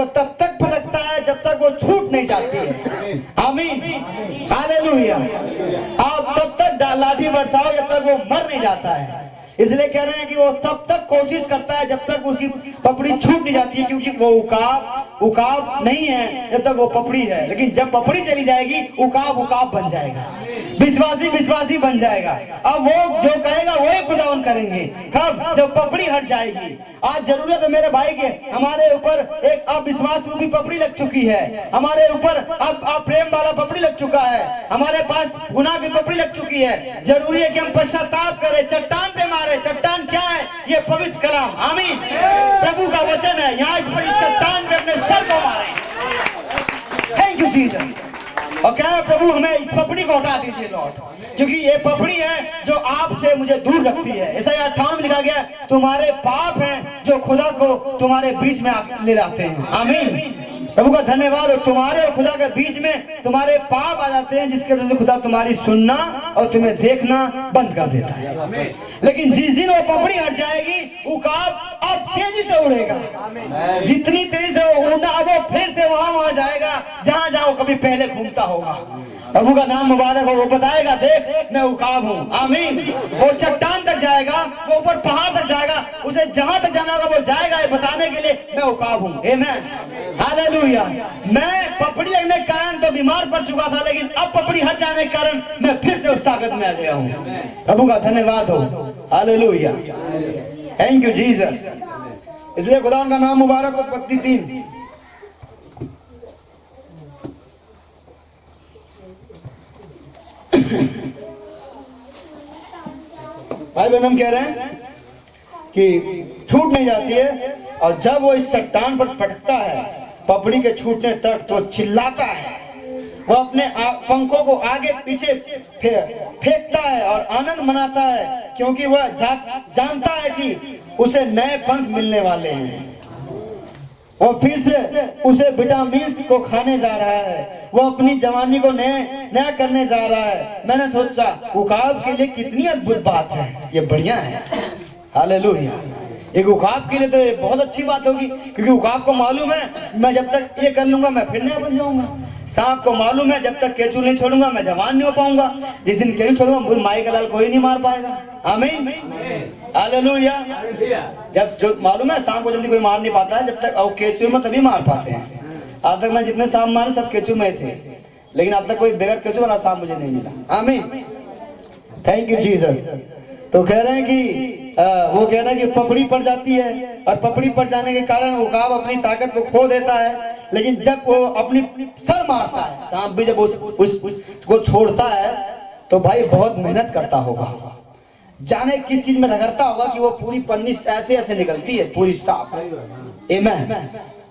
वो तब तक भटकता है जब तक वो छूट नहीं जाती है। आमीन, हालेलुया। आप तब तक लाठी बरसाओ जब तक वो मर नहीं जाता है। इसलिए कह रहे हैं कि वो तब तक कोशिश करता है जब तक उसकी पपड़ी छूट नहीं जाती है, क्योंकि वो उकाब नहीं है जब तक वो पपड़ी है। लेकिन जब पपड़ी चली जाएगी उकाब बन जाएगा, विश्वासी बन जाएगा। अब वो जो कहेगा वही खुदावन करेंगे। कब? जब पपड़ी हट जाएगी। आज जरूरत है मेरे भाई के, हमारे ऊपर एक अविश्वास रूपी पपड़ी लग चुकी है, हमारे ऊपर अब प्रेम वाला पपड़ी लग चुका है, हमारे पास गुनाह की पपड़ी लग चुकी है। जरूरी है कि हम पश्चाताप करें, चट्टान पे मारे। चट्टान क्या है? ये पवित्र कलाम, आमीन, प्रभु का वचन है। यहाँ इस चट्टान पे अपने सर को मारे। Thank you Jesus. और क्या है? प्रभु हमें इस पपड़ी को हटा दीजिए लॉर्ड, क्योंकि ये पपड़ी है जो आपसे मुझे दूर रखती है। ऐसा 58 में लिखा गया, तुम्हारे पाप हैं जो खुदा को तुम्हारे बीच में ले आते हैं। आमीन, प्रभु का धन्यवाद। और तुम्हारे और खुदा के बीच में तुम्हारे पाप आ जाते हैं, जिसके वजह से खुदा तुम्हारी सुनना और तुम्हें देखना बंद कर देता है। लेकिन जिस दिन वो पपड़ी हट जाएगी, उकाब अब तेजी से उड़ेगा। जितनी तेजी से वो उड़ना, अब वो फिर से वहां जाएगा जहां जहां वो कभी पहले घूमता होगा। प्रभु का नाम मुबारक हो। वो बताएगा, देख मैं उकाब हूँ। आमीन। वो चट्टान तक जाएगा, वो ऊपर पहाड़ तक जाएगा, उसे जहां तक जाना होगा वो जाएगा, ये बताने के लिए मैं उकाब हूँ। आमीन, हालेलुया। मैं पपड़ी लगने के कारण तो बीमार पड़ चुका था, लेकिन अब पपड़ी हट जाने के कारण मैं फिर से उस ताकत में आ गया हूँ। प्रभु का धन्यवाद हो। Hallelujah, thank you Jesus. इसलिए खुदा उनका नाम मुबारक हो। पत्ती 3, भाई बहन हम कह रहे हैं कि छूट नहीं जाती है, और जब वो इस चट्टान पर पटकता है पपड़ी के छूटने तक तो चिल्लाता है। वो अपने पंखों को आगे पीछे फेंकता है और आनंद मनाता है, क्योंकि वह जानता है कि उसे नए पंख मिलने वाले हैं। वो फिर से उसे विटामिन को खाने जा रहा है, वो अपनी जवानी को नया करने जा रहा है। मैंने सोचा उकाब के लिए कितनी अद्भुत बात है, ये बढ़िया है। हालेलुया। एक उकाब के लिए तो ये बहुत अच्छी बात होगी, क्योंकि उकाब को मालूम है मैं जब तक ये कर लूंगा मैं फिर नया बन जाऊंगा। सांप को मालूम है जब तक केचुल नहीं छोड़ूंगा मैं जवान नहीं हो पाऊंगा। जिस दिन केचुल छोड़ूंगा माई का लाल कोई नहीं मार पाएगा। आमीन, हालेलुया। जब जो मालूम है सांप को जल्दी कोई मार नहीं पाता है, जब तक और केचुल में तभी मार पाते हैं। आज तक मैं जितने सांप मारे सब केचुल में थे, लेकिन अब तक कोई बगैर केचुल वाला सांप मुझे नहीं मिला। आमीन, थैंक यू जीसस। तो कह रहे हैं कि वो कह रहे हैं कि पपड़ी पड़ जाती है, और पपड़ी पड़ जाने के कारण उकाब अपनी ताकत को खो देता है। लेकिन जब वो अपनी सर मारता है, सांप भी जब उसको छोड़ता है, तो भाई बहुत मेहनत करता होगा, जाने किस चीज में रगड़ता होगा कि वो पूरी पन्नी ऐसे ऐसे निकलती है पूरी साफ। आमीन।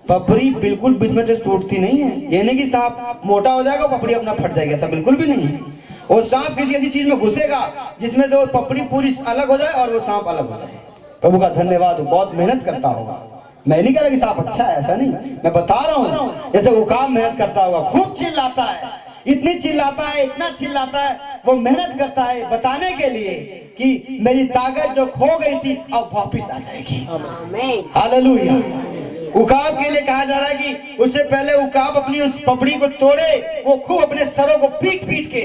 पपड़ी बिल्कुल बीच में टूटती नहीं है। ये नहीं कि सांप मोटा हो जाएगा पपड़ी अपना फट जाएगी, ऐसा बिल्कुल भी नहीं है। वो सांप किसी ऐसी चीज में घुसेगा जिसमें से वो पपड़ी पूरी अलग हो जाए और वो सांप अलग हो जाए। प्रभु का धन्यवाद। बहुत मेहनत करता होगा। मैं नहीं कह रहा कि सांप अच्छा है, ऐसा नहीं, मैं बता रहा हूँ जैसे वो काम मेहनत करता होगा, खूब चिल्लाता है, इतनी चिल्लाता है, इतना चिल्लाता है, वो मेहनत करता है बताने के लिए कि मेरी ताकत जो खो गई थी अब वापिस आ जाएगी। हालेलुया। उकाब के लिए कहा जा रहा है कि उससे पहले उकाब अपनी उस पपड़ी को तोड़े, वो खूब अपने सरों को पीट पीट के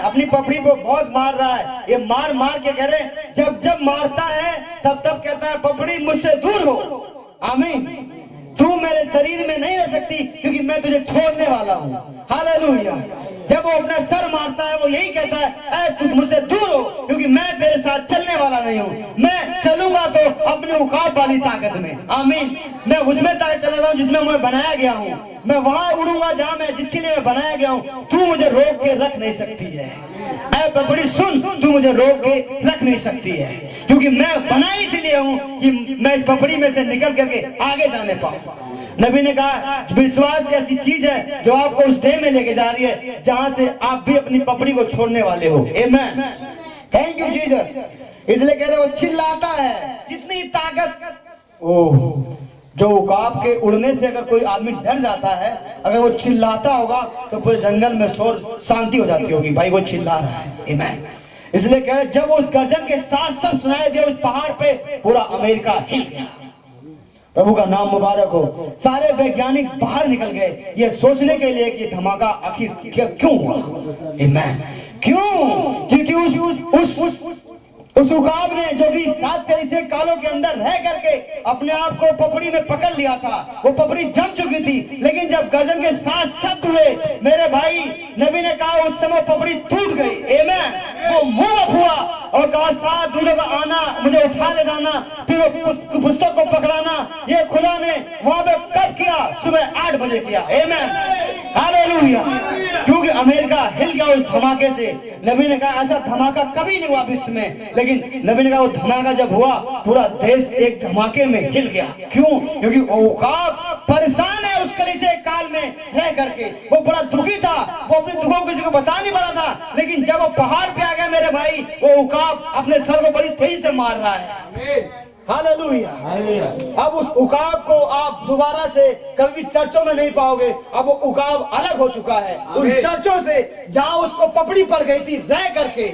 अपनी पपड़ी को बहुत मार रहा है। ये मार मार के कह रहे, जब जब मारता है तब तब कहता है पपड़ी मुझसे दूर हो। आमीन। तू मेरे शरीर में नहीं रह सकती, क्योंकि मैं तुझे छोड़ने वाला हूँ। हालेलुया। जब वो अपना सर मारता है वो यही कहता है, तू मुझसे दूर हो, क्योंकि मैं तेरे साथ चलने वाला नहीं हूँ। मैं चलूंगा तो अपने उकाब वाली ताकत में। आमीन। मैं उसमें ताकत चला रहा हूँ जिसमें मैं बनाया गया हूँ। मैं वहां उड़ूंगा जहां मैं जिसके लिए मैं बनाया गया हूँ। तू मुझे रोक के रख नहीं सकती है। ऐ पपड़ी सुन, तू मुझे रोक के रख नहीं सकती है, क्योंकि मैं बना इसलिए हूँ कि मैं इस पपड़ी में से निकल करके आगे जाने पाऊँ। नबी ने कहा विश्वास ऐसी चीज है जो आपको उस देह में लेके जा रही है जहां से आप भी अपनी पपड़ी को छोड़ने वाले हो। आमीन। Thank you Jesus. इसलिए कह रहे वो चिल्लाता है, जितनी ताकत जो उकाब के उड़ने से अगर कोई आदमी डर जाता है, अगर वो चिल्लाता होगा तो पूरे जंगल में शोर शांति हो जाती होगी। भाई वो चिल्ला रहा है। आमीन। इसलिए कह रहे जब उस गर्जन के साथ सब सुनाई दिया उस पहाड़ पे पूरा अमेरिका हिल गया। प्रभु का नाम मुबारक हो। सारे वैज्ञानिक बाहर निकल गए ये सोचने के लिए कि धमाका आखिर क्यों हुआ। आमीन। क्यों? क्योंकि उस उकाब ने जो कि 7 कलीसिया कालों के अंदर रह करके अपने आप को पपड़ी में पकड़ लिया था, वो पपड़ी जम चुकी थी। लेकिन जब गर्जन के 7 शब्द हुए मेरे भाई, नबी ने कहा उस समय पपड़ी टूट गई। आमीन। वो मुंह हुआ और कहा 7 दूल्हों का आना, मुझे उठा ले जाना, फिर वो पुस्तक को पकड़ाना। ये खुदा ने वहां पे कब किया? सुबह 8 बजे किया। आमीन। हालेलुया। क्योंकि अमेरिका हिल गया उस धमाके से। नबी ने कहा ऐसा धमाका कभी नहीं हुआ विश्व में, लेकिन नबी ने कहा वो धमाका जब हुआ पूरा देश एक धमाके में हिल गया। क्यों? क्योंकि उकाब परेशान है उस कलीसिया काल में रह करके। वो बड़ा दुखी था, वो अपने दुखों को किसी को बता नहीं पा रहा था। लेकिन जब वो पहाड़ पे आ गया मेरे भाई, वो उकाब अपने सर को बड़ी तेजी से मार रहा है। हालेलुया। अब उस उकाब को आप दोबारा से कभी भी चर्चों में नहीं पाओगे। अब वो उकाब अलग हो चुका है उन चर्चों से जहां उसको पपड़ी पड़ गई थी रह करके।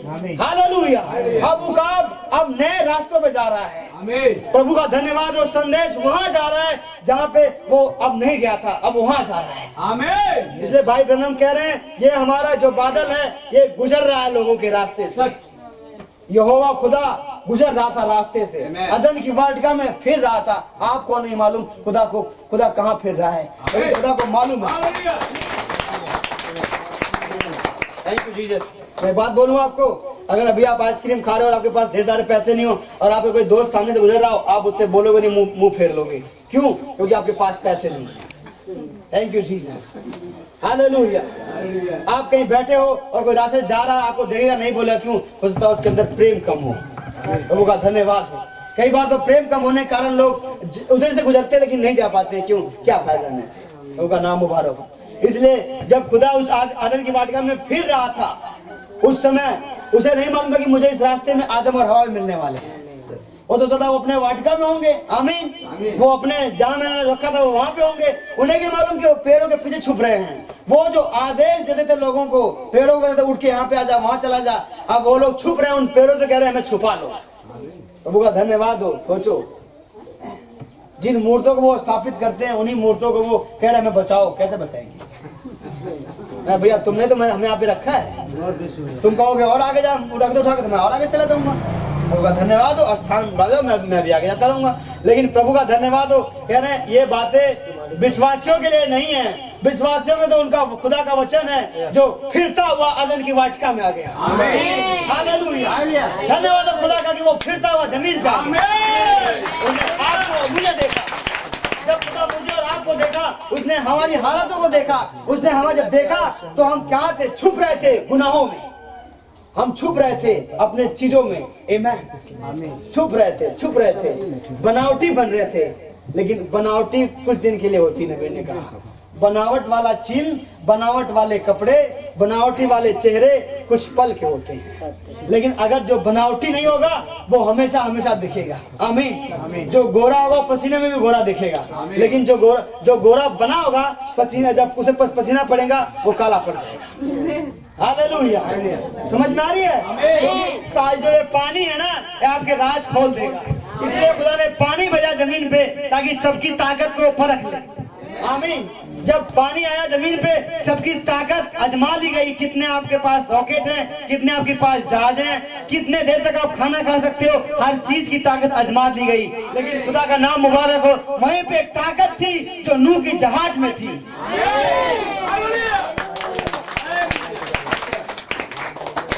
आमीन। हालेलुया। अब उकाब अब नए रास्तों पे जा रहा है। प्रभु का धन्यवाद। और संदेश वहां जा रहा है जहां पे वो अब नहीं गया था, अब वहां जा रहा है। आमीन। इसलिए भाई ब्रनम कह रहे हैं ये हमारा जो बादल है ये गुजर रहा है लोगों के रास्ते से। यहोवा खुदा गुजर रहा था रास्ते से, अदन की वाटिका में फिर रहा था। आपको नहीं मालूम खुदा कहाँ फिर रहा है, लेकिन खुदा को मालूम है। Thank you Jesus. मैं बात बोलूं आपको, अगर अभी आप आइसक्रीम खा रहे हो और आपके पास ढेर सारे पैसे नहीं हो और आपके कोई दोस्त सामने से गुजर रहा हो, आप उससे बोलोगे नहीं, मुंह फेर लोगे। क्यों? क्योंकि आपके पास पैसे नहीं है। Thank you Jesus. हालेलुया। आप कहीं बैठे हो और कोई रास्ते जा रहा है, आपको देखेगा नहीं, बोला क्यों? हो सकता है उसके अंदर प्रेम कम हो। प्रभु का धन्यवाद हो। कई बार तो प्रेम कम होने के कारण लोग उधर से गुजरते लेकिन नहीं जा पाते। क्यों? क्या फायदा जाने से। प्रभु का नाम मुबारक हो। इसलिए जब खुदा उस आदम की वाटिका में फिर रहा था, उस समय उसे नहीं मालूम था कि मुझे इस रास्ते में आदम और हवा मिलने वाले हैं। वो तो सदा वो अपने वाटिका में होंगे। आमीन। वो अपने जहां मैंने रखा था वो वहां पे होंगे। उन्हें क्या मालूम कि वो पेड़ों के पीछे छुप रहे हैं। वो जो आदेश देते थे लोगों को, पेड़ों को उठ के यहाँ पे आ जा, वहां चला जा, अब वो लोग छुप रहे हैं, उन पेड़ों से कह रहे हैं हमें छुपा लो। प्रभु का धन्यवाद हो। सोचो जिन मूर्तों को वो स्थापित करते हैं, उन्हीं मूर्तों को वो कह रहे हैं हमें बचाओ। कैसे बचाएंगे भैया? तुमने तो हमें यहाँ पे रखा है, तुम कहोगे और आगे जा, रख दो उठा के, तो मैं और आगे चला जाऊंगा। प्रभु का धन्यवाद हो। स्थान बढ़ा दो, मैं भी आगे जाता रहूंगा। लेकिन प्रभु का धन्यवाद हो, कह रहे हैं ये बातें विश्वासियों के लिए नहीं है। विश्वासियों में तो उनका खुदा का वचन है जो फिरता हुआ अदन की वाटिका में आ गया। हालेलुया। धन्यवाद हो खुदा का कि वो फिरता हुआ जमीन पे आ गया। आपको मुझे देखा, जब खुदा मुझे और आपको देखा, उसने हमारी हालतों को देखा। उसने हमें जब देखा तो हम क्या थे? छुप रहे थे गुनाहों में, हम छुप रहे थे अपने चीजों में। आमीन। छुप रहे थे, बनावटी बन रहे थे। लेकिन बनावटी कुछ दिन के लिए होती है। नबी ने कहा बनावट वाला चिन्ह, बनावट वाले कपड़े, बनावटी वाले चेहरे कुछ पल के होते हैं। लेकिन अगर जो बनावटी नहीं होगा वो हमेशा हमेशा दिखेगा। आमीन। जो गोरा होगा पसीने में भी गोरा दिखेगा। लेकिन जो गोरा बना होगा, पसीना जब उसे पसीना पड़ेगा वो काला पड़ जाएगा। हालेलुया। समझ में आ रही है? क्योंकि जो ये पानी है ना, ये आपके राज खोल देगा। इसलिए खुदा ने पानी भेजा जमीन पे ताकि सबकी ताकत को परख ले। आमीन। जब पानी आया जमीन पे, सबकी ताकत आजमा ली गई। कितने आपके पास रॉकेट हैं, कितने आपके पास जहाज हैं, कितने देर तक आप खाना खा सकते हो, हर चीज की ताकत आजमा ली गई। लेकिन खुदा का नाम मुबारक हो, वहीं पे एक ताकत थी जो नूह की जहाज में थी।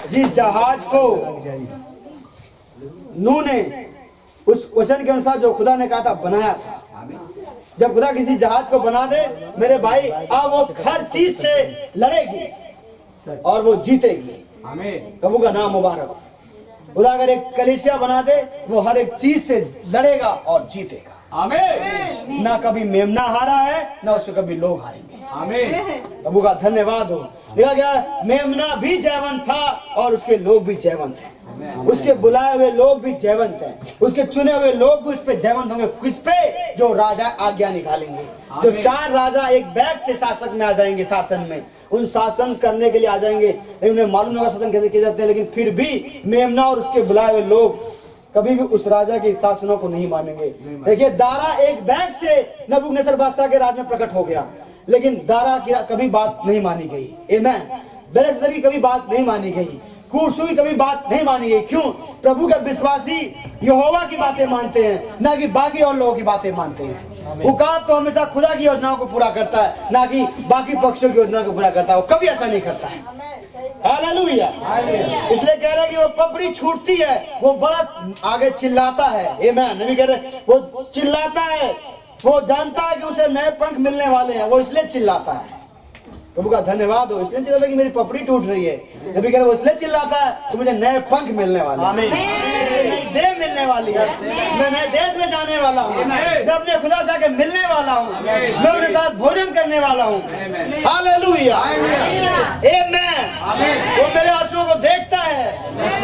जिस जहाज को नूह ने उस वचन के अनुसार जो खुदा ने कहा था बनाया था। जब खुदा किसी जहाज को बना दे मेरे भाई, अब वो हर चीज से लड़ेगी और वो जीतेगी। प्रभु का नाम मुबारक। खुदा अगर एक कलीसिया बना दे, वो हर एक चीज से लड़ेगा और जीतेगा। आमीन। ना कभी मेमना हारा है, ना उससे कभी लोग हारेंगे। आमीन। प्रभु का धन्यवाद हो। देखा गया मेमना भी जयवंत था और उसके लोग भी जयवंत हैं। उसके बुलाए हुए लोग भी जयवंत हैं। उसके चुने हुए लोग भी उस पे जयवंत होंगे। किस पे? जो राजा आज्ञा निकालेंगे। जो 4 राजा एक बैग से शासक में आ जाएंगे, शासन में उन शासन करने के लिए आ जाएंगे। लेकिन उन्हें मालूम होगा शासन कैसे किए जाते हैं। लेकिन फिर भी मेमना और उसके बुलाए हुए लोग कभी भी उस राजा के शासनों को नहीं मानेंगे। देखिए, दारा एक बैग से नबूकदनेस्सर बादशाह के राज में प्रकट हो गया, लेकिन दारा की कभी बात नहीं मानी गई। आमीन। बेलशस्सर की कभी बात नहीं मानी गई, कूशू की कभी बात नहीं मानी गई। क्यों? प्रभु के विश्वासी यहोवा की बातें मानते हैं, ना कि बाकी और लोगों की बातें मानते हैं। उकाब तो हमेशा खुदा की योजनाओं को पूरा करता है, ना कि बाकी पक्षों की योजना को पूरा करता है। वो कभी ऐसा नहीं करता है। हालेलुया। इसलिए कह रहे हैं कि वो पपड़ी छूटती है, वो बड़ा आगे चिल्लाता है। आमीन। नबी कह रहे वो चिल्लाता है, वो जानता है कि उसे नए पंख मिलने वाले हैं, वो इसलिए चिल्लाता है। प्रभु का धन्यवाद हो, इसलिए चिल्लाता है कि मेरी पपड़ी टूट रही है। नबी कह रहे वो इसलिए चिल्लाता है कि मुझे नए पंख मिलने वाले हैं, नई देह मिलने वाली है, मैं नए देश में जाने वाला हूँ, मैं अपने खुदा से आके मिलने वाला हूँ, मैं उनके साथ भोजन करने वाला हूँ। हालेलुया। आमीन। वो मेरे आंसुओं को देखता है,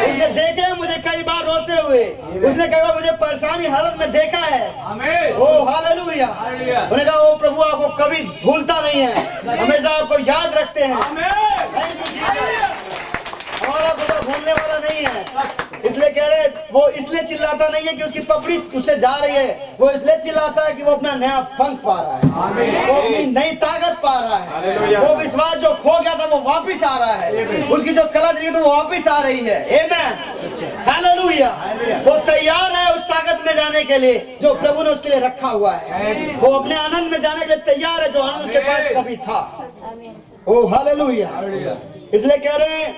उसने देखे है मुझे कई बार रोते हुए, उसने कई बार मुझे परेशानी हालत में देखा है। ओ हालेलुया। उन्होंने कहा वो प्रभु आपको कभी भूलता नहीं है, हमेशा आपको याद रखते हैं। हमारा खुदा भूलने वाला नहीं है। इसलिए कह रहे वो इसलिए चिल्लाता नहीं है कि उसकी पपड़ी उससे जा रही है, वो इसलिए चिल्लाता है कि वो अपना नया पंख पा रहा है, वो अपनी नई ताकत पा रहा है, वो विश्वास जो खो गया था वो वापिस आ रहा है, उसकी जो कला चली थी वो वापिस आ रही है। आमीन। हालेलुया। वो तैयार है उस ताकत में जाने के लिए जो प्रभु ने उसके लिए रखा हुआ है। वो अपने आनंद में जाने के लिए तैयार है, जो आनंद उसके पास कभी था। ओ हालेलुया। इसलिए कह रहे हैं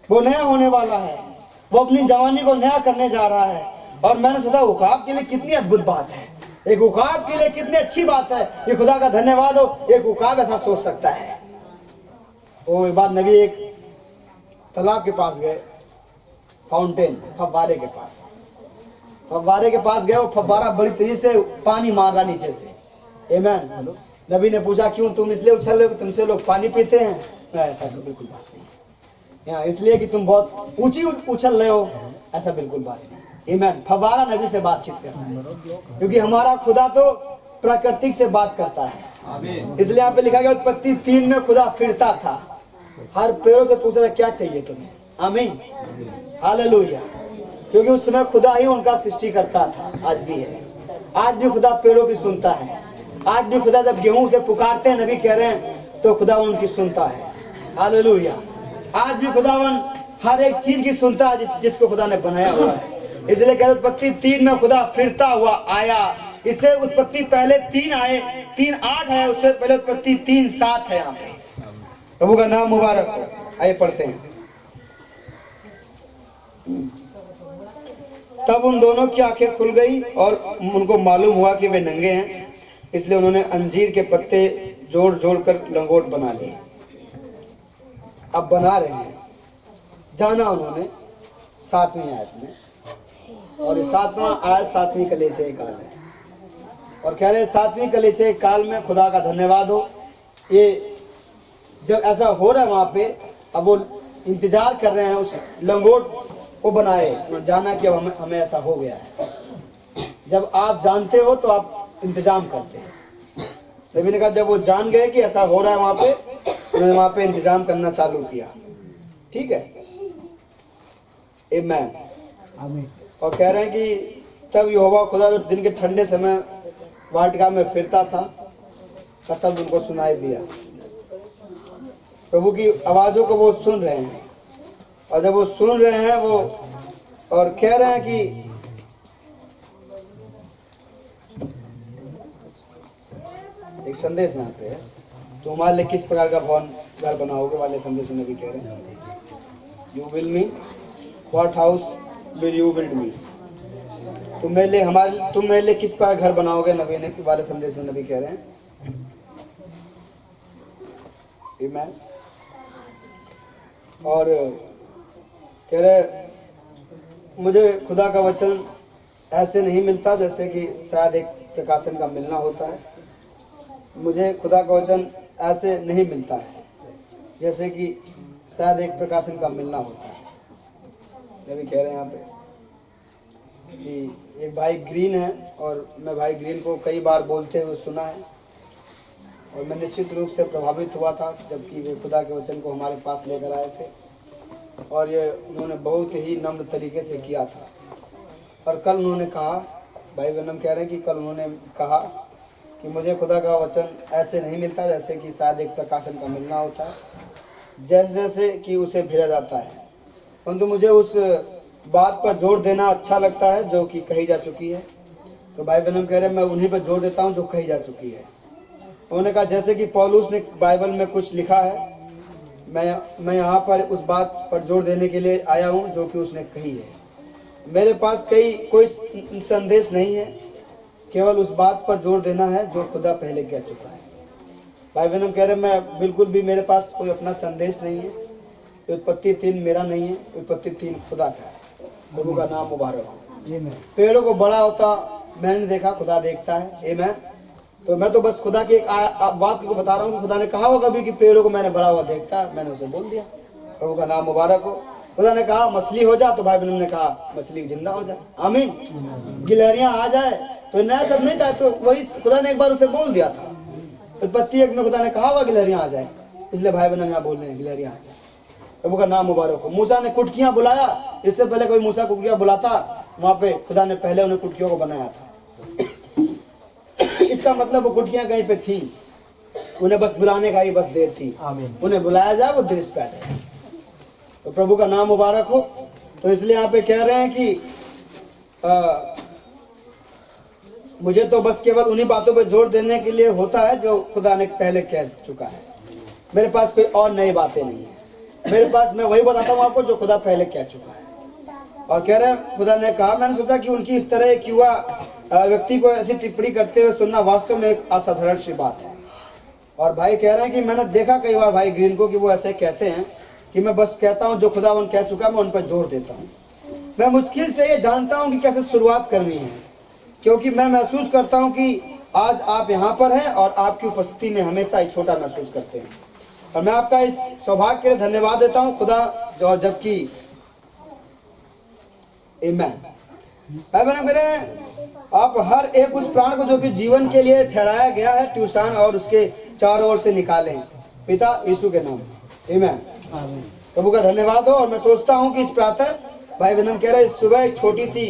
वो नया होने वाला है, वो अपनी जवानी को नया करने जा रहा है। और मैंने सोचा उकाब के लिए कितनी अद्भुत बात है, एक उकाब के लिए कितनी अच्छी बात है। ये खुदा का धन्यवाद हो, एक उकाब ऐसा सोच सकता है। वो एक बार नबी एक तालाब के पास गए, फाउंटेन फव्वारे के पास, फव्वारे के पास गए। वो फव्वारा बड़ी तेजी से पानी मार रहा नीचे से। आमीन। नबी ने पूछा क्यों तुम इसलिए उछल रहे हो कि तुमसे लोग पानी पीते हैं? ऐसा बिल्कुल बात नहीं, यहाँ इसलिए कि तुम बहुत ऊंची उछल रहे हो, ऐसा बिल्कुल बात नहीं। आमीन। फव्वारा नबी से बातचीत करता है, क्योंकि हमारा खुदा तो प्राकृतिक से बात करता है। इसलिए यहाँ पे लिखा गया उत्पत्ति 3 में खुदा फिरता था, हर पेड़ों से पूछा था क्या चाहिए तुम्हें। आमीन। हालेलुया। क्योंकि उस समय खुदा ही उनका सृष्टि करता था, आज भी है। आज भी खुदा पेड़ों की सुनता है। आज भी खुदा जब गेहूं से पुकारते हैं, नबी कह रहे हैं, तो खुदा उनकी सुनता है। हालेलुया। आज भी खुदावन हर एक चीज की सुनता है जिसको खुदा ने बनाया हुआ है। इसलिए कह रहे उत्पत्ति 3 में खुदा फिरता हुआ आया। इससे उत्पत्ति पहले 3 आए, 3:8 है, उससे पहले उत्पत्ति 3:7 है। यहाँ पे प्रभु का नाम मुबारक हो। आइए पढ़ते हैं। तब उन दोनों की आंखें खुल गई और उनको मालूम हुआ कि वे नंगे हैं। इसलिए उन्होंने अंजीर के पत्ते जोड़ जोड़ कर लंगोट बना लिए। अब बना रहे हैं, जाना उन्होंने 7वीं आयत में, और 7वां आयत 7वीं कलीसिया काल है। और कह रहे 7वीं कलीसिया काल में खुदा का धन्यवाद हो, ये जब ऐसा हो रहा है वहाँ पे, अब वो इंतजार कर रहे हैं उस लंगोट को बनाए, जाना कि अब हमें ऐसा हो गया है। जब आप जानते हो तो आप इंतजाम करते हैं। नबी ने कहा जब वो जान गए कि ऐसा हो रहा है वहाँ पे, उन्होंने वहाँ पे इंतजाम करना चालू किया। ठीक है। आमीन। और कह रहे हैं कि तब यहोवा खुदा जो दिन के ठंडे समय वाटिका में फिरता था का शब्द उनको सुनाई दिया। प्रभु की आवाज़ों को वो सुन रहे हैं, और जब वो सुन रहे हैं वो और कह रहे हैं कि एक संदेश यहाँ पे है, तो हमारे लिए किस प्रकार का भवन घर बनाओगे वाले संदेश में भी कह रहे हैं, you will me what house will you build me. तुम मेरे लिए किस प्रकार घर बनाओगे, नबी ने वाले संदेश में नबी कह रहे हैं। आमीन। और कह रहे मुझे खुदा का वचन ऐसे नहीं मिलता जैसे कि शायद एक प्रकाशन का मिलना होता है। मुझे खुदा का वचन ऐसे नहीं मिलता है जैसे कि शायद एक प्रकाशन का मिलना होता है। नबी कह रहे हैं यहाँ पे कि एक भाई ग्रीन है, और मैं भाई ग्रीन को कई बार बोलते हुए सुना है, और मैं निश्चित रूप से प्रभावित हुआ था जबकि वे खुदा के वचन को हमारे पास लेकर आए थे। और ये उन्होंने बहुत ही नम्र तरीके से किया था। और कल उन्होंने कहा, भाई बनम कह रहे हैं कि कल उन्होंने कहा कि मुझे खुदा का वचन ऐसे नहीं मिलता जैसे कि शायद एक प्रकाशन का मिलना होता है, जैसे जैसे कि उसे भेजा जाता है। परंतु मुझे उस बात पर जोर देना अच्छा लगता है जो कि कही जा चुकी है। तो भाई बनम कह रहे हैं मैं उन्हीं पर जोर देता हूँ जो कही जा चुकी है। उन्होंने कहा जैसे कि पौलुस ने बाइबल में कुछ लिखा है, मैं यहाँ पर उस बात पर जोर देने के लिए आया हूँ जो कि उसने कही है। मेरे पास कोई संदेश नहीं है, केवल उस बात पर जोर देना है जो खुदा पहले कह चुका है। भाई बहन कह रहे मैं बिल्कुल भी, मेरे पास कोई अपना संदेश नहीं है। उत्पत्ति 3 मेरा नहीं है, उत्पत्ति 3 खुदा का है। प्रभु का नाम मुबारक हो। पेड़ों को बड़ा होता मैंने देखा, खुदा देखता है। आमीन। तो मैं तो बस खुदा की एक बात को बता रहा हूँ कि खुदा ने कहा होगा कभी कि पेड़ों को मैंने बड़ा हुआ देखता, मैंने उसे बोल दिया। प्रभु का नाम मुबारक हो। खुदा ने कहा मछली हो जा, तो भाई बहनों ने कहा मछली जिंदा हो जाए। आमीन। गिलहरियां आ जाए, तो नया सब नहीं था, तो वही खुदा ने एक बार उसे बोल दिया था। उत्पत्ति 1 में खुदा ने कहा हुआ गिलहरियां आ जाए, इसलिए भाई बहन यहाँ बोल रहे हैं गिलहरियां आ जाए। प्रभु का नाम मुबारक हो। मूसा ने कुटकियां बुलाया, इससे पहले कोई मूसा कुटकियां बुलाता, वहां पे खुदा ने पहले उन्हें कुटकियों को बनाया था। इसका मतलब वो कुटकियां कहीं पे थी, उन्हें बस बुलाने का ही बस देर थी। उन्हें बुलाया जाए, वो दृश्य पे आ जाए। तो प्रभु का नाम मुबारक हो। तो इसलिए यहाँ पे कह रहे हैं कि मुझे तो बस केवल उन्हीं बातों पे जोर देने के लिए होता है जो खुदा ने पहले कह चुका है। मेरे पास कोई और नई बातें नहीं है, मेरे पास मैं वही बताता हूँ आपको जो खुदा पहले कह चुका है। और कह रहे हैं खुदा ने कहा, मैंने सोचा कि उनकी इस तरह एक युवा व्यक्ति को ऐसी टिप्पणी करते हुए सुनना वास्तव में एक असाधारण सी बात है। और भाई कह रहे हैं कि मैंने देखा कई बार भाई ग्रीन को कि वो ऐसे कहते हैं कि मैं बस कहता हूँ जो खुदावन कह चुका है, मैं उन पर जोर देता हूँ। मैं मुश्किल से ये जानता हूँ कि कैसे शुरुआत करनी है, क्योंकि मैं महसूस करता हूँ कि आज आप यहाँ पर हैं और आपकी उपस्थिति में हमेशा ही छोटा महसूस करते हैं। और मैं आपका इस सौभाग्य के लिए धन्यवाद देता हूँ खुदा। और जबकि आमीन। भाई बहन कह रहे हैं आप हर एक उस प्राण को जो कि जीवन के लिए ठहराया गया है ट्यूशन और उसके चारों ओर से निकालें पिता यीशु के नाम। आमीन। प्रभु का धन्यवाद हो। और मैं सोचता हूँ कि इस प्रातः भाई बहन कह रहे सुबह एक छोटी सी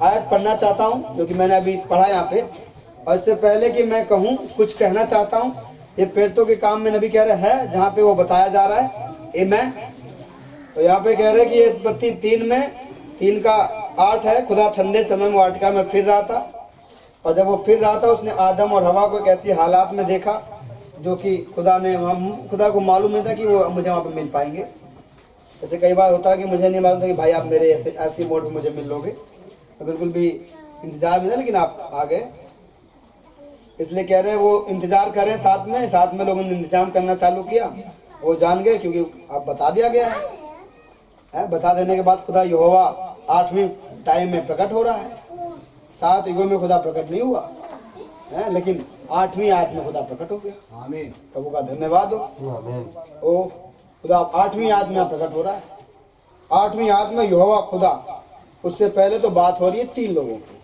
आयत पढ़ना चाहता हूँ जो कि मैंने अभी पढ़ा यहाँ पे। और इससे पहले कि मैं कहूँ कुछ कहना चाहता हूँ, ये प्रेरितों के काम में नबी कह रहे हैं जहाँ पे वो बताया जा रहा है। आमीन। तो यहाँ पे कह रहे कि ये उत्पत्ति 3 में 3 का 8 है। खुदा ठंडे समय में वाटिका में फिर रहा था, और जब वो फिर रहा था उसने आदम और हवा को एक ऐसी हालात में देखा जो कि खुदा को मालूम नहीं था कि वो मुझे वहाँ पे मिल पाएंगे। जैसे कई बार होता है कि मुझे नहीं मालूम था कि भाई आप मेरे ऐसी मोड में मुझे मिल लोगे, तो बिल्कुल भी इंतजार में था, लेकिन आप आ गए। इसलिए कह रहे हैं वो इंतजार करें, साथ में लोगों ने इंतजाम करना चालू किया। वो जान गए क्योंकि अब बता दिया गया है। बता देने के बाद खुदा यहोवा 8वीं टाइम में प्रकट हो रहा है। 7 युगों में खुदा प्रकट नहीं हुआ है, लेकिन 8वीं आयत में खुदा प्रकट हो गया। आमीन। प्रभु का धन्यवाद हो। ओ खुदा 8वीं आयत में प्रकट हो रहा है। 8वीं आयत में यहोवा खुदा, उससे पहले तो बात हो रही है 3 लोगों की,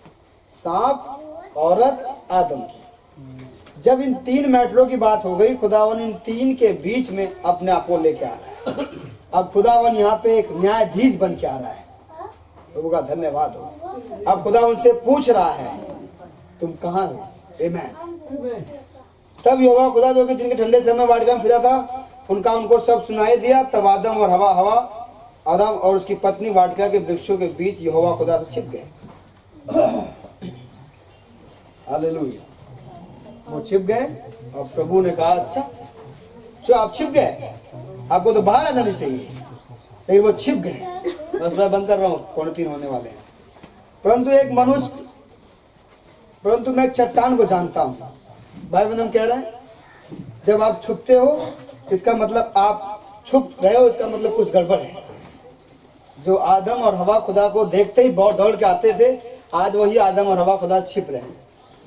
सांप, औरत, आदम की। जब इन 3 मैटरों की बात हो गई, खुदावन इन 3 के बीच में अपने आप को लेके आ रहा है। अब खुदावन यहाँ पे एक न्यायाधीश बन के आ रहा है। प्रभु का धन्यवाद हो। अब खुदा उनसे पूछ रहा है तुम कहाँ हो। आमीन। तब यहोवा खुदा जो कि दिन के ठंडे समय वाटिका में फिरा था उनको सब सुनाई दिया। तब आदम और उसकी पत्नी वाटिका के वृक्षों के बीच यहोवा खुदा से छिप गए। हालेलुया। वो छिप गए और प्रभु ने कहा अच्छा जो आप छिप गए, आपको तो बाहर आ जानी चाहिए, लेकिन वो छिप गए। बस मैं बंद कर रहा हूँ, 3:15 होने वाले हैं। परंतु मैं एक चट्टान को जानता हूँ। भाई बहन कह रहे हैं जब आप छुपते हो इसका मतलब आप छुप रहे हो, इसका मतलब कुछ गड़बड़ है। जो आदम और हवा खुदा को देखते ही बहुत दौड़ के आते थे, आज वही आदम और हवा खुदा छिप रहे हैं,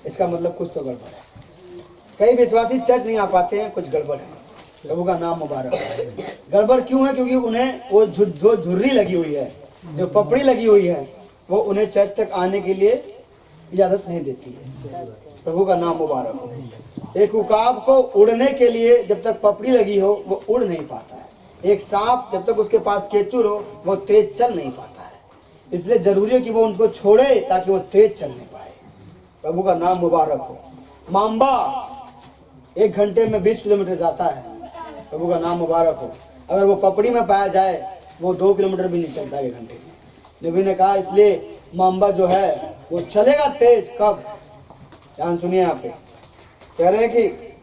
इसका मतलब कुछ तो गड़बड़ है। कई विश्वासी चर्च नहीं आ पाते हैं, कुछ गड़बड़ है। प्रभु का नाम मुबारक है। गड़बड़ क्यों है? क्योंकि उन्हें वो जो झुर्री लगी हुई है, जो पपड़ी लगी हुई है, वो उन्हें चर्च तक आने के लिए इजाजत नहीं देती है। प्रभु का नाम मुबारक हो। एक उकाब को उड़ने के लिए जब तक पपड़ी लगी हो वो उड़ नहीं पाता है। एक सांप जब तक उसके पास केचुर हो वो तेज चल नहीं पाता है, इसलिए जरूरी है कि वो उनको छोड़े ताकि वो तेज चलने पाए। प्रभु का नाम मुबारक हो। मांबा 1 घंटे में 20 किलोमीटर जाता है, प्रभु का नाम मुबारक हो। अगर वो पपड़ी में पाया जाए वो 2 किलोमीटर भी नहीं चलता 1 घंटे में। नबी ने कहा इसलिए मांबा जो है वो चलेगा तेज कब, ध्यान सुनिए यहाँ पे कह रहे हैं कि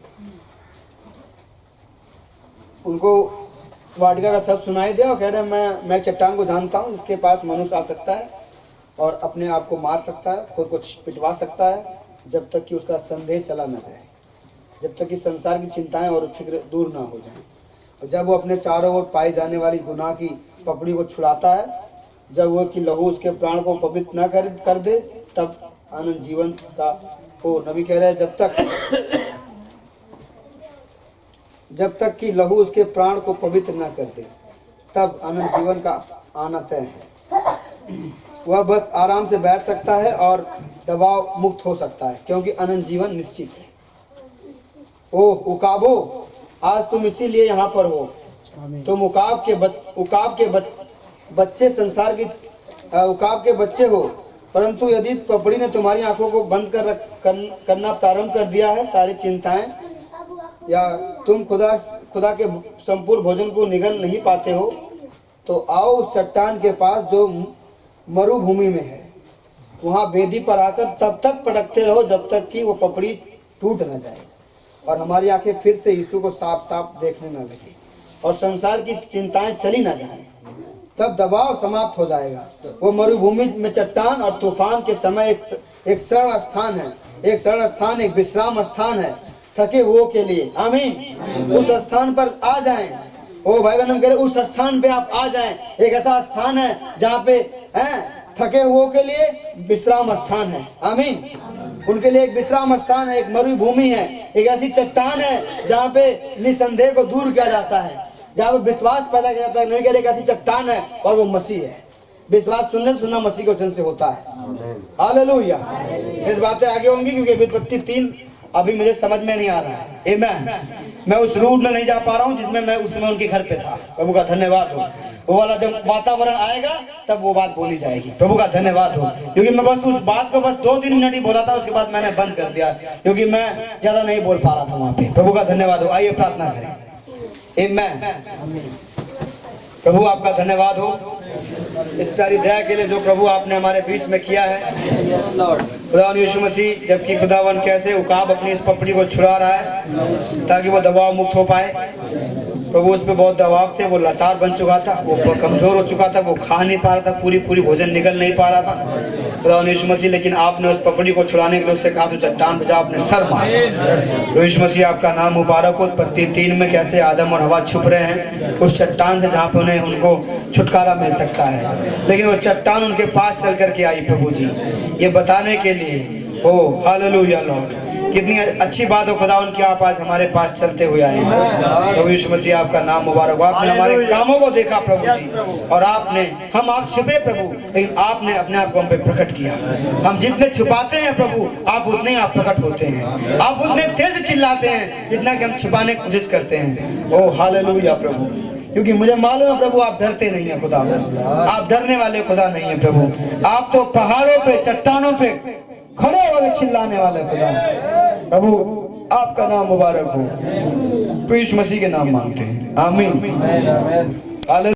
उनको वाटिका का शब्द सुनाई दिया और कह रहे हैं मैं चट्टान को जानता हूँ जिसके पास मनुष्य आ सकता है और अपने आप को मार सकता है, खुद को पिटवा सकता है, जब तक कि उसका संदेह चला न जाए, जब तक कि संसार की चिंताएं और फिक्र दूर ना हो जाएं। और जब वो अपने चारों ओर पाई जाने वाली गुनाह की पपड़ी को छुड़ाता है, जब वो कि लहू उसके प्राण को पवित्र न कर दे, तब आनंद जीवन का वो नबी कह रहे हैं जब तक कि लहू उसके प्राण को पवित्र न कर दे, तब आनंद जीवन का आना तय है। वह बस आराम से बैठ सकता है और दबाव मुक्त हो सकता है, क्योंकि अनंत जीवन निश्चित है। ओ उकाबो, आज तुम इसीलिए यहाँ पर हो। तुम उकाब के बच्चे संसार की उकाब के बच्चे हो, परंतु यदि पपड़ी ने तुम्हारी आंखों को बंद करना प्रारंभ कर दिया है, सारी चिंताएं, या तुम खुदा के संपूर्ण भोजन को निगल नहीं पाते हो, तो आओ उस चट्टान के पास जो मरुभूमि में है, वहाँ वेदी पर आकर तब तक पटकते रहो जब तक कि वो पपड़ी टूट न जाए और हमारी आंखें फिर से यीशु को साफ साफ देखने न लगे और संसार की चिंताएं चली न जाएं। तब दबाव समाप्त हो जाएगा। वो मरुभूमि में चट्टान और तूफान के समय एक शरण स्थान है, एक विश्राम स्थान है थके हुओं के लिए। आमीन। उस स्थान पर आ जाएं। ओ भाई बहन, हम कह रहे उस स्थान पे आप आ जाएं। एक ऐसा स्थान है जहाँ पे थके हुओं के लिए विश्राम स्थान है। आमीन। उनके लिए एक विश्राम स्थान है, एक मरुभूमि है, एक ऐसी चट्टान है जहाँ पे निसंदेह को दूर किया जाता है, जहाँ पे विश्वास पैदा किया जाता है। नहीं कह रहे एक ऐसी चट्टान है और वो मसीह है। विश्वास सुनना मसीह के वचन से होता है। हालेलुया। इस बातें आगे होंगी क्योंकि विपत्ति 3 अभी मुझे समझ में नहीं आ रहा है। आमीन। मैं उस रूट में नहीं जा पा रहा हूँ जिसमें मैं उस समय उनके घर पे था। प्रभु का धन्यवाद हो। वो वाला जब वातावरण आएगा तब वो बात बोली जाएगी। प्रभु का धन्यवाद हो। क्योंकि मैं बस उस बात को 2-3 मिनट ही बोला था, उसके बाद मैंने बंद कर दिया क्योंकि मैं ज्यादा नहीं बोल पा रहा था वहां पे। प्रभु का धन्यवाद हो। आइए प्रार्थना करें। आमीन। प्रभु आपका धन्यवाद हो इस प्यारी दया के लिए जो प्रभु आपने हमारे बीच में किया है। खुदावन यीशु मसीह, जबकि खुदावन कैसे उकाब अपनी इस पपड़ी को छुड़ा रहा है ताकि वो दबाव मुक्त हो पाए। प्रभु उस पर बहुत दबाव थे, वो लाचार बन चुका था, वो कमजोर हो चुका था, वो खा नहीं पा रहा था, पूरी भोजन निकल नहीं पा रहा था खुदावन यीशु मसीह। लेकिन आपने उस पपड़ी को छुड़ाने के लिए उससे कहा तो चट्टान पे जा अपने सर मार। यीशु मसीह आपका नाम मुबारक हो। उत्पत्ति 3 में कैसे आदम और हवा छुप रहे हैं उस चट्टान से जहाँ पे उनको छुटकारा मिल सकता है, लेकिन वो चट्टान उनके पास चल करके आई प्रभु जी, ये बताने के लिए। ओ हालेलुया लॉर्ड, कितनी अच्छी बात हो खुदा उनकी आप आज हमारे पास चलते हुए आए। प्रभु यीशु मसीह आपका नाम मुबारक। आपने हमारे कामों को देखा प्रभु जी, और हम आप छिपे प्रभु, लेकिन आपने अपने आप को हम पे प्रकट किया। हम जितने छुपाते हैं प्रभु, आप उतने आप प्रकट होते हैं। आप उतने तेज चिल्लाते हैं जितना कि हम छुपाने की कोशिश करते हैं। ओ हालेलुया प्रभु, क्योंकि मुझे मालूम है प्रभु आप डरते नहीं है खुदा, आप डरने वाले खुदा नहीं है प्रभु। आप तो पहाड़ों पे चट्टानों पे खड़े होकर चिल्लाने वाले खुदा। प्रभु आपका नाम मुबारक हो। यीशु मसीह के नाम मांगते हैं। आमीन।